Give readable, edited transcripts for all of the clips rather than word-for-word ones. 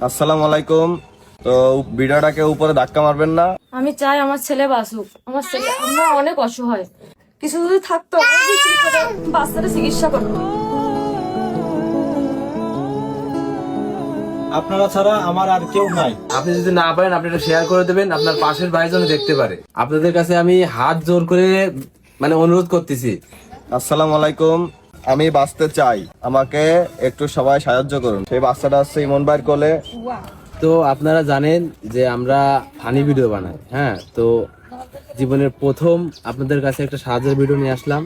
আসসালামু আলাইকুম। তো ভিডিওটাকে উপরে ধাক্কা মারবেন না। আমি চাই আমার ছেলে বাঁচুক। আমার ছেলে, আমরা অনেক অসহায়। কিছু যদি থাকতো আমি বিক্রি করে বাচ্চাটা চিকিৎসা করতো। আপনারা ছাড়া আমার আর কেউ নাই। আপনি যদি না পারেন আপনি এটা শেয়ার করে দেবেন, আপনার পাশের ভাই যেন দেখতে পারে। আপনাদের কাছে আমি হাত জোর করে অনুরোধ করতেছি। আসসালামু আলাইকুম। আমি বাঁচতে চাই, আমাকে একটু সবাই সাহায্য করুন। সেই বাচ্চাটা হচ্ছে ইমন ভাইয়ের কোলে। তো আপনারা জানেন যে আমরা ফানি ভিডিও বানাই, হ্যাঁ। তো জীবনের প্রথম আপনাদের কাছে একটা সাহায্যের ভিডিও নিয়ে আসলাম।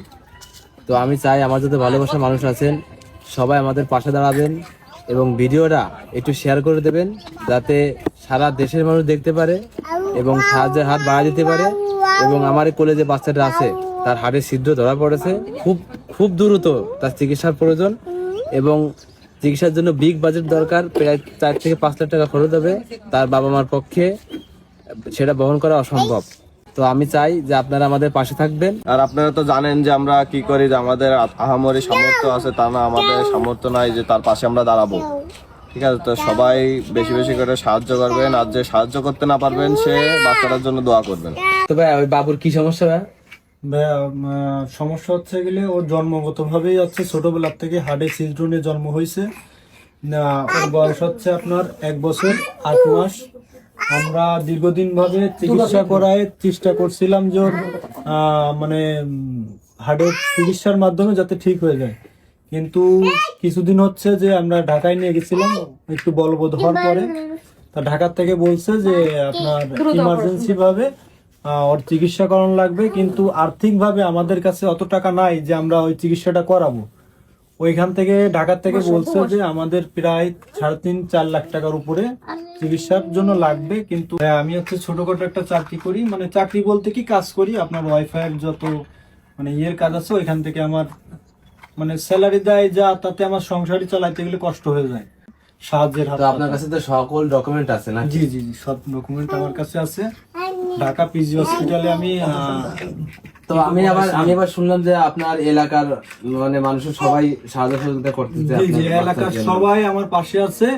তো আমি চাই আমার যত ভালোবাসার মানুষ আছেন সবাই আমাদের পাশে দাঁড়াবেন এবং ভিডিওটা একটু শেয়ার করে দেবেন, যাতে সারা দেশের মানুষ দেখতে পারে এবং সাহায্যের হাত বাড়ায় দিতে পারে। এবং আমার এই কোলে যে বাচ্চাটা আছে তার হাড়ের ছিদ্র ধরা পড়েছে, খুব খুব দ্রুত তার চিকিৎসার প্রয়োজন এবং চিকিৎসার জন্য বিগ বাজেট দরকার। প্রায় 4 থেকে 5 লাখ টাকা খরচ হবে, তার বাবা মার পক্ষে সেটা বহন করা অসম্ভব। তো আমি চাই যে আপনারা আমাদের পাশে থাকবেন। আর আপনারা তো জানেন যে আমরা কি করি, যে আমাদের আহামরি সামর্থ্য আছে তা না, আমাদের সামর্থ্য নাই যে তার পাশে আমরা দাঁড়াবো। ঠিক আছে, তো সবাই বেশি বেশি করে সাহায্য করবেন, আর যে সাহায্য করতে না পারবেন সে বাচ্চাটার জন্য দোয়া করবেন। তো ভাই ওই বাবুর কি সমস্যা ভাই? ভাইয়া, সমস্যা হচ্ছে গেলে ওর জন্মগত ভাবেই হচ্ছে ছোটবেলার থেকে হার্টে ছিদ্র নিয়ে জন্ম হয়েছে। ওর বয়স হচ্ছে আপনার 1 বছর 8 মাস। আমরা দীর্ঘদিন ভাবে চিকিৎসা করায় চেষ্টা করছিলাম যে ওর হার্টের চিকিৎসার মাধ্যমে যাতে ঠিক হয়ে যায়, কিন্তু কিছুদিন হচ্ছে যে আমরা ঢাকায় নিয়ে গেছিলাম একটু বলবৎ হওয়ার পরে। তা ঢাকার থেকে বলছে যে আপনার ইমার্জেন্সি ভাবে ওর চিকিৎসা করানো লাগবে, কিন্তু আর্থিক ভাবে আমাদের কাছে অত টাকা নাই যে আমরা ওই চিকিৎসাটা করাবো। ওইখান থেকে ঢাকার থেকে বলছে যে আমাদের প্রায় 3.5-4 লাখ টাকার উপরে চিকিৎসার জন্য লাগবে। কিন্তু আমি হচ্ছে ছোটখাটো একটা চাকরি করি, মানে চাকরি বলতে কি কাজ করি, আপনার ওয়াইফাই এর যত ইয়ের কাজ আছে ওইখান থেকে আমার স্যালারি দেয় যা, তাতে আমার সংসারই চালাইতে গেলে কষ্ট হয়ে যায়। সাহায্যের হাত। তো আপনার কাছে তো সকল ডকুমেন্ট আছে না? জি জি জি, সব ডকুমেন্ট আমার কাছে আছে। ঢাকা পিজি হসপিটালে আমি তো আমি আবার শুনলাম যে আপনার এলাকার মানুষের সবাই সাহায্য সহযোগিতা করতেছে। জি জি, এলাকার সবাই আমার পাশে আছে।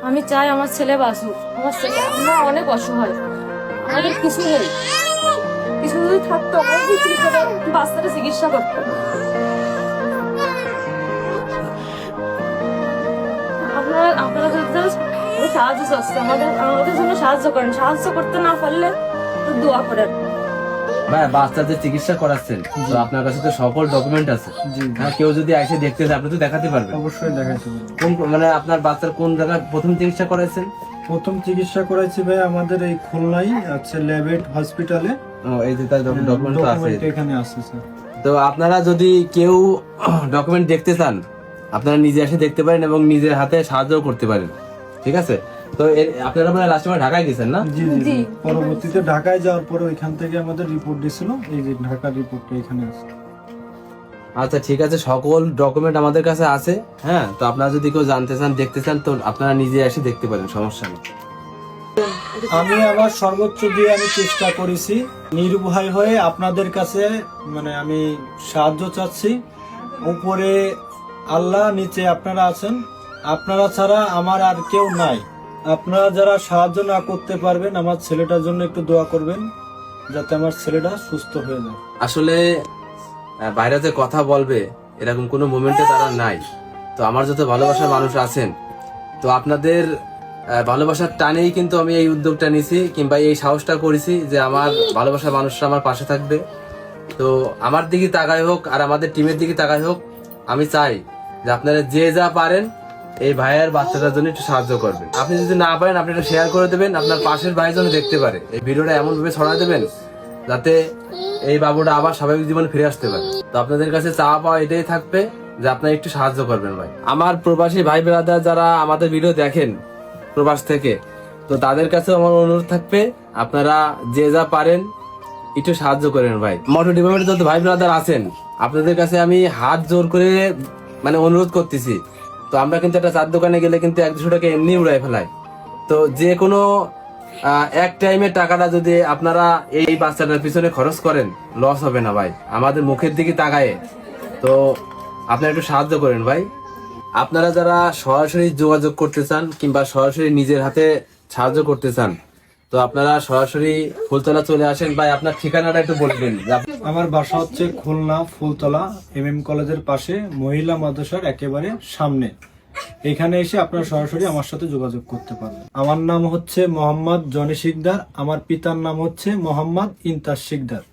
আমি চাই আমার ছেলে বাঁচুক। আমার ছেলে, আমরা অনেক অসহায়। আমাদের কিছু নেই। কিছু যদি থাকতো আমি বিক্রি করে বাচ্চাটা চিকিৎসা করতো। আপনারা সাহায্য চাচ্ছে, আমাদের জন্য সাহায্য করেন। সাহায্য করতে না পারলে তো দোয়া করেন। ভাই বাচ্চাদের চিকিৎসা করাচ্ছেন, তো আপনার কাছে তো সকল ডকুমেন্ট আছে। হ্যাঁ, কেউ যদি এসে দেখতে চায় আপনি তো দেখাতে পারবেন। অবশ্যই দেখাচ্ছি। কোন আপনার বাচ্চার কোন জায়গায় প্রথম চিকিৎসা করাইছেন? প্রথম চিকিৎসা করাইছি ভাই আমাদের এই খুলনাই আছে লেবেট হসপিটালে। এই যে তার ডকুমেন্ট তো আছে, এখানে আছে স্যার। তো আপনারা যদি কেউ ডকুমেন্ট দেখতে চান আপনারা নিজে এসে দেখতে পারেন এবং নিজের হাতে সাহায্য করতে পারেন। ঠিক আছে, তো আপনারা লাস্ট সময় ঢাকায় গেছেন না? জি জি জি, পরবর্তীতে ঢাকায় যাওয়ার পরে ওইখান থেকে আমাদের রিপোর্ট দিছিল, এই যে ঢাকার রিপোর্টটা এখানে আছে। আচ্ছা ঠিক আছে, সকল ডকুমেন্ট আমাদের কাছে আছে। হ্যাঁ, তো আপনারা যদি কেউ জানতে চান দেখতে চান তো আপনারা নিজে এসে দেখতে পারেন, সমস্যা নেই। আমি আমার সর্বোচ্চ দিয়ে আমি চেষ্টা করেছি, নির্ভয় হয়ে আপনাদের কাছে আমি সাহায্য চাচ্ছি। উপরে আল্লাহ, নিচে আপনারা আছেন। আপনারা ছাড়া আমার আর কেউ নাই। আপনারা যারা সাহায্য না করতে পারবেন আমার ছেলেটার জন্য একটু দোয়া করবেন, যাতে আমার ছেলেটা সুস্থ হয়ে যায়। আসলে বাইরে যে কথা বলবে এরকম কোনো মোমেন্টে তারা নাই। তো আমার যত ভালোবাসার মানুষ আছেন, তো আপনাদের ভালোবাসার টানেই কিন্তু আমি এই উদ্যোগটা নিয়েছি কিংবা এই সাহসটা করেছি যে আমার ভালোবাসার মানুষরা আমার পাশে থাকবে। তো আমার দিকে তাকাই হোক আর আমাদের টিমের দিকে তাকাই হোক, আমি চাই যে আপনারা যে যা পারেন এই ভাইয়ের বাচ্চাটার জন্য একটু সাহায্য করবেন। আপনি যদি না পারেন আপনি এটা শেয়ার করে দেবেন, আপনার পাশের ভাই যেন দেখতে পারে। এই ভিডিওটা এমন ভাবে ছড়া দেবেন যাতে এই বাবুটা আবার স্বাভাবিক জীবনে ফিরে আসতে পারে। তো আপনাদের কাছে চাওয়া পাওয়া এটাই থাকবে যে আপনারা একটু সাহায্য করবেন ভাই। আমার প্রবাসী ভাই ব্রাদার যারা আমাদের ভিডিও দেখেন প্রবাস থেকে, তো তাদের কাছে আমার অনুরোধ থাকবে আপনারা যে যা পারেন একটু সাহায্য করেন ভাই। মোটর ডিপার্টমেন্টে যত ভাই ব্রাদার আছেন আপনাদের কাছে আমি হাত জোর করে অনুরোধ করতেছি। তো আমরা কিন্তু একটা চার দোকানে গেলে কিন্তু 100-200 টাকা এমনি উড়াই ফেলাই। তো যে কোনো এক টাইমের টাকাটা যদি আপনারা এই বাচ্চাটার পিছনে খরচ করেন লস হবে না ভাই, আমাদের মুখের দিকে তাকায়। তো আপনারা একটু সাহায্য করেন ভাই। আপনারা যারা সরাসরি যোগাযোগ করতে চান কিংবা সরাসরি নিজের হাতে সাহায্য করতে চান, তো আপনারা সরাসরি ফুলতলা চলে আসেন। ভাই আপনার ঠিকানাটা একটু বলবেন। আমার বাসা হচ্ছে খুলনা ফুলতলা MM কলেজের পাশে, মহিলা মাদ্রাসার একেবারে সামনে। এখানে এসে আপনারা সরাসরি আমার সাথে যোগাযোগ করতে পারবেন। আমার নাম হচ্ছে মোহাম্মদ জনি শিকদার, আমার পিতার নাম হচ্ছে মোহাম্মদ ইন্তাজ শিকদার।